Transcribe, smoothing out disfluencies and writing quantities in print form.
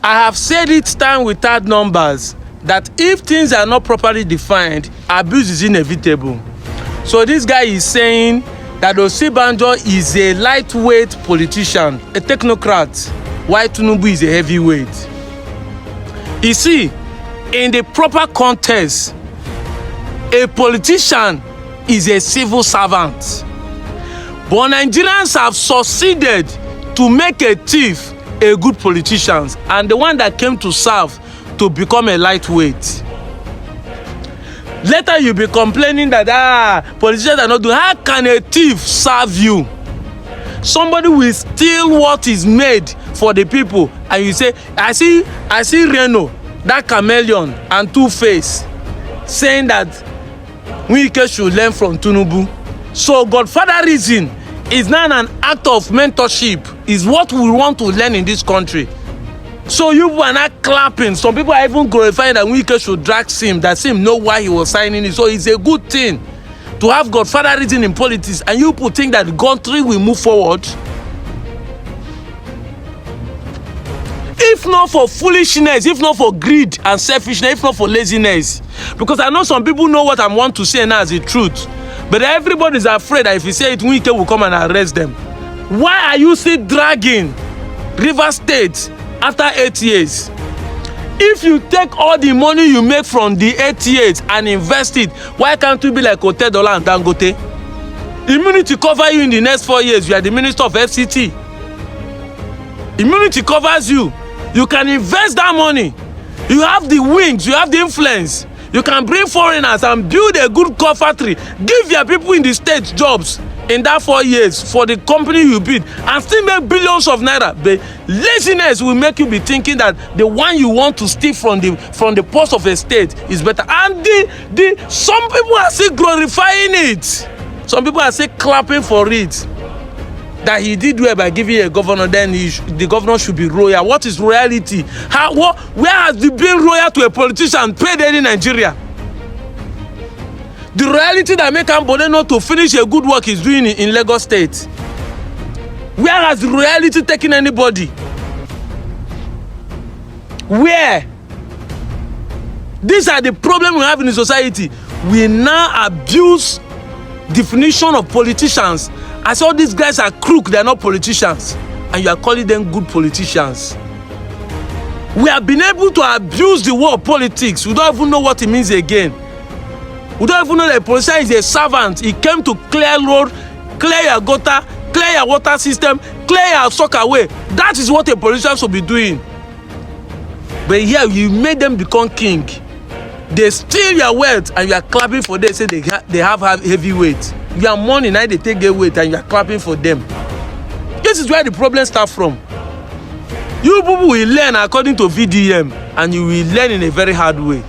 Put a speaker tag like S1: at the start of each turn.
S1: I have said it time without numbers that if things are not properly defined, abuse is inevitable. So this guy is saying that Osibanjo is a lightweight politician, a technocrat, while Tinubu is a heavyweight. You see, in the proper context, a politician is a civil servant. But Nigerians have succeeded to make a thief a good politician, and the one that came to serve to become a lightweight. Later you be complaining that politicians are not doing. How can a thief serve you? Somebody will steal what is made for the people, and you say, I see Reno, that chameleon, and Two-Face saying that Wike should learn from Tinubu. So Godfatherism is not an act of mentorship. Is what we want to learn in this country. So you are not clapping. Some people are even glorifying that Wike should drag Sim, that Sim know why he was signing it. So it's a good thing to have Godfatherism in politics, and you people think that the country will move forward. If not for foolishness, if not for greed and selfishness, if not for laziness, because I know some people know what I want to say now as the truth, but everybody is afraid that if you say it, Wike will come and arrest them. Why are you still dragging Rivers State after 8 years? If you take all the money you make from the 8 years and invest it, why can't you be like Hotel Dollar and Dangote? Immunity cover you in the next 4 years. You are the minister of FCT. Immunity covers you. You can invest that money. You have the wings, you have the influence. You can bring foreigners and build a good core factory. Give your people in the state jobs in that 4 years for the company you build, and still make billions of naira. The laziness will make you be thinking that the one you want to steal from the post of a state is better. And some people are still glorifying it. Some people are still clapping for it. That he did well by giving a governor, then the governor should be royal. What is royalty? Where has the being royal to a politician paid in Nigeria? The royalty that make Ambode not to finish a good work he's doing in Lagos State. Where has the royalty taken anybody? Where? These are the problems we have in the society. We now abuse definition of politicians. I saw these guys are crook, they are not politicians, and you are calling them good politicians. We have been able to abuse the word politics. We don't even know what it means again. We don't even know that a politician is a servant. He came to clear road, clear your gutter, clear your water system, clear your soccer way. That is what a politician should be doing. But here you made them become king. They steal your wealth and you are clapping for them, say they have heavy weight. Your money now they take their weight and you are clapping for them. This is where the problem starts from. You people will learn according to VDM, and you will learn in a very hard way.